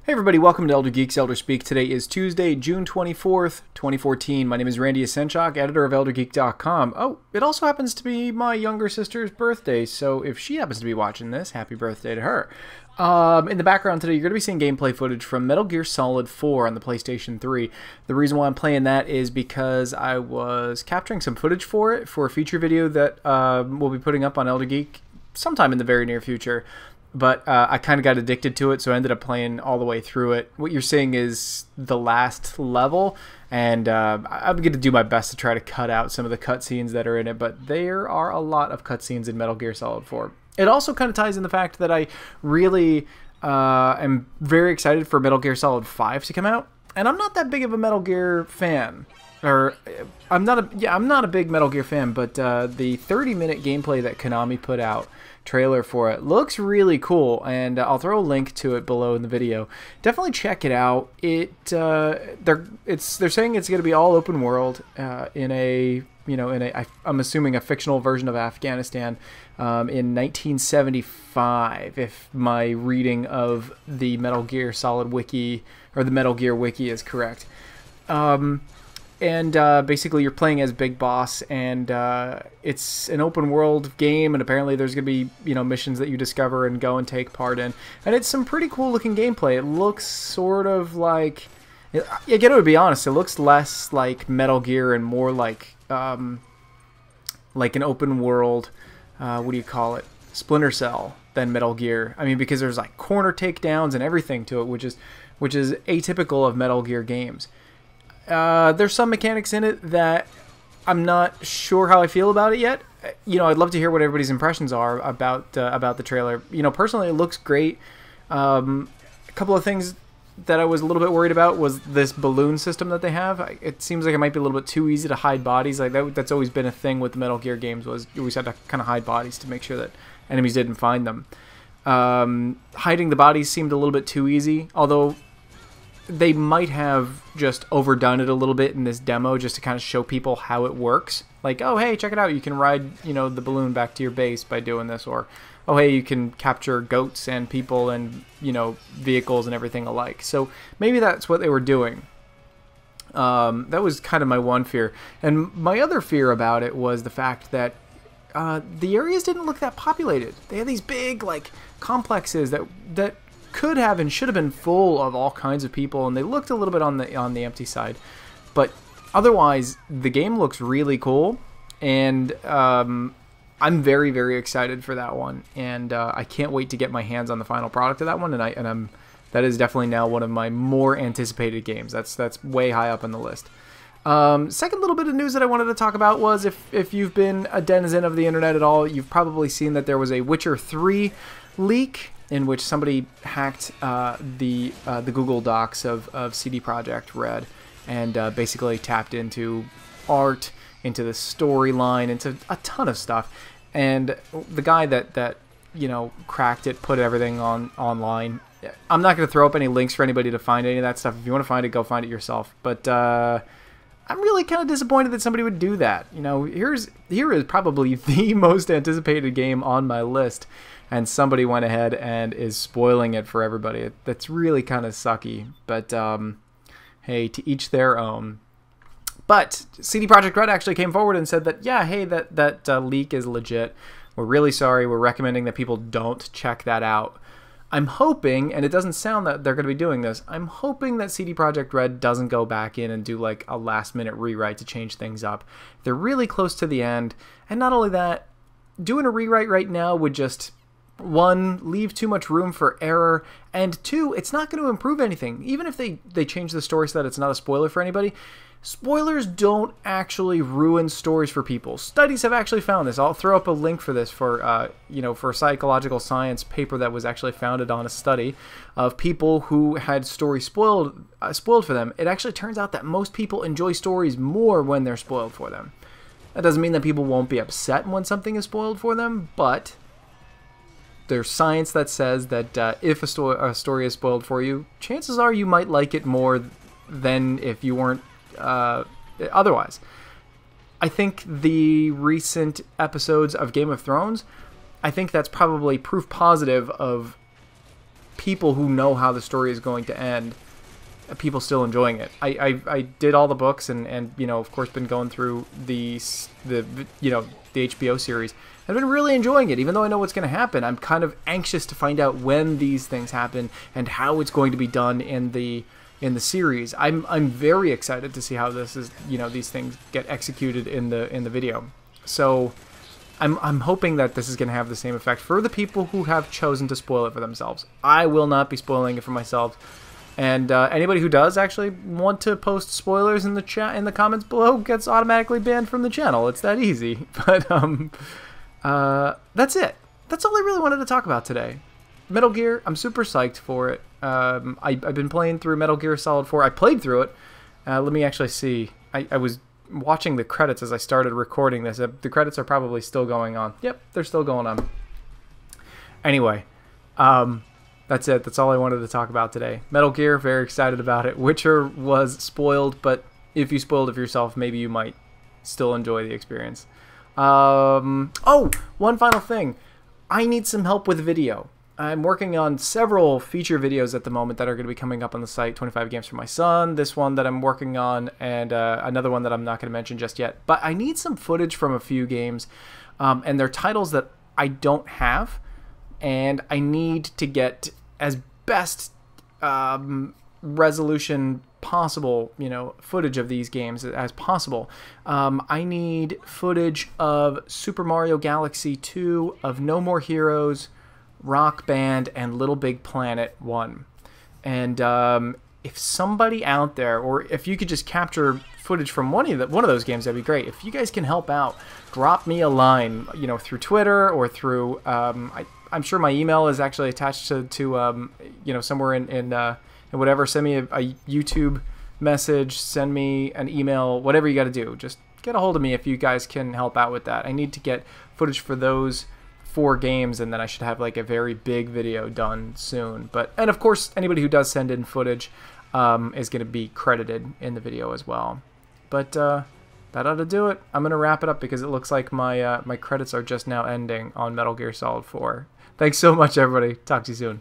Hey everybody, welcome to Elder Geek's Elder Speak. Today is Tuesday, June 24th, 2014. My name is Randy Asenchak, editor of ElderGeek.com. Oh, it also happens to be my younger sister's birthday, so if she happens to be watching this, happy birthday to her. In the background today, you're going to be seeing gameplay footage from Metal Gear Solid 4 on the PlayStation 3. The reason why I'm playing that is because I was capturing some footage for it for a feature video that we'll be putting up on Elder Geek sometime in the very near future. But I kind of got addicted to it, so I ended up playing all the way through it. What you're seeing is the last level, and I'm going to do my best to try to cut out some of the cutscenes that are in it, but there are a lot of cutscenes in Metal Gear Solid 4. It also kind of ties in the fact that I really am very excited for Metal Gear Solid 5 to come out, and I'm not that big of a Metal Gear fan. I'm not a big Metal Gear fan, but the 30-minute gameplay that Konami put out, trailer for it, looks really cool, and I'll throw a link to it below in the video. Definitely check it out. They're saying it's going to be all open world in a I'm assuming a fictional version of Afghanistan in 1975, if my reading of the Metal Gear Solid wiki or the Metal Gear wiki is correct. And basically you're playing as Big Boss, and it's an open world game, and apparently there's going to be, missions that you discover and go and take part in. And it's some pretty cool looking gameplay. It looks sort of like, again, to be honest, it looks less like Metal Gear and more like an open world, what do you call it, Splinter Cell than Metal Gear. I mean, because there's like corner takedowns and everything to it, which is atypical of Metal Gear games. There's some mechanics in it that I'm not sure how I feel about it yet. I'd love to hear what everybody's impressions are about the trailer. Personally, it looks great. A couple of things that I was a little bit worried about was this balloon system that they have. It seems like it might be a little bit too easy to hide bodies. Like that's always been a thing with the Metal Gear games, was you always had to kind of hide bodies to make sure that enemies didn't find them. Hiding the bodies seemed a little bit too easy, although they might have just overdone it a little bit in this demo just to kind of show people how it works. Like, oh, hey, check it out. You can ride, the balloon back to your base by doing this. Or, oh, hey, you can capture goats and people and, vehicles and everything alike. So maybe that's what they were doing. That was kind of my one fear. And my other fear about it was the fact that the areas didn't look that populated. They had these big, complexes that could have and should have been full of all kinds of people, and they looked a little bit on the empty side. But otherwise, the game looks really cool, and I'm very, very excited for that one, and I can't wait to get my hands on the final product of that one. And that is definitely now one of my more anticipated games. That's way high up on the list. Second little bit of news that I wanted to talk about was, if you've been a denizen of the internet at all, you've probably seen that there was a Witcher 3 leak in which somebody hacked the Google Docs of CD Projekt Red, and basically tapped into art, into the storyline, into a ton of stuff. And the guy that cracked it, put everything online. I'm not going to throw up any links for anybody to find any of that stuff. If you want to find it, go find it yourself. But I'm really kind of disappointed that somebody would do that. Here is probably the most anticipated game on my list, and somebody went ahead and is spoiling it for everybody. That's really kind of sucky, but hey, to each their own. But CD Projekt Red actually came forward and said that, yeah, hey, that leak is legit. We're really sorry. We're recommending that people don't check that out. I'm hoping, and it doesn't sound that they're going to be doing this, I'm hoping that CD Projekt Red doesn't go back in and do like a last-minute rewrite to change things up. They're really close to the end, and not only that, doing a rewrite right now would just, one, leave too much room for error, and two, it's not going to improve anything. Even if they change the story so that it's not a spoiler for anybody, spoilers don't actually ruin stories for people. Studies have actually found this. I'll throw up a link for this for a psychological science paper that was actually founded on a study of people who had stories spoiled for them. It actually turns out that most people enjoy stories more when they're spoiled for them. That doesn't mean that people won't be upset when something is spoiled for them, but there's science that says that if a story is spoiled for you, chances are you might like it more than if you weren't otherwise. I think the recent episodes of Game of Thrones, I think that's probably proof positive of people who know how the story is going to end, people still enjoying it. I did all the books and you know, of course, been going through the HBO series. I've been really enjoying it, even though I know what's going to happen. I'm kind of anxious to find out when these things happen and how it's going to be done in the series. I'm very excited to see how this is, you know, these things get executed in the video. So I'm hoping that this is going to have the same effect for the people who have chosen to spoil it for themselves. I will not be spoiling it for myself. And anybody who does actually want to post spoilers in the chat, in the comments below, gets automatically banned from the channel. It's that easy. But that's it. That's all I really wanted to talk about today. Metal Gear, I'm super psyched for it. I've been playing through Metal Gear Solid 4. I played through it. Let me actually see. I was watching the credits as I started recording this. The credits are probably still going on. Yep, they're still going on. Anyway, that's it. That's all I wanted to talk about today. Metal Gear, very excited about it. Witcher was spoiled, but if you spoiled it for yourself, maybe you might still enjoy the experience. Oh, one final thing. I need some help with video. I'm working on several feature videos at the moment that are going to be coming up on the site. 25 games for my son, this one that I'm working on, and another one that I'm not going to mention just yet. But I need some footage from a few games, and they're titles that I don't have, and I need to get as best resolution possible, you know, footage of these games as possible. I need footage of Super Mario Galaxy 2, of No More Heroes, Rock Band, and Little Big Planet 1. And if somebody out there, or if you could just capture footage from one of those games, that'd be great. If you guys can help out, drop me a line, you know, through Twitter or through I'm sure my email is actually attached to you know, somewhere in whatever. Send me a YouTube message, send me an email, whatever you got to do. Just get a hold of me if you guys can help out with that. I need to get footage for those 4 games, and then I should have like a very big video done soon. And of course, anybody who does send in footage is going to be credited in the video as well. But that ought to do it. I'm going to wrap it up because it looks like my my credits are just now ending on Metal Gear Solid 4. Thanks so much, everybody. Talk to you soon.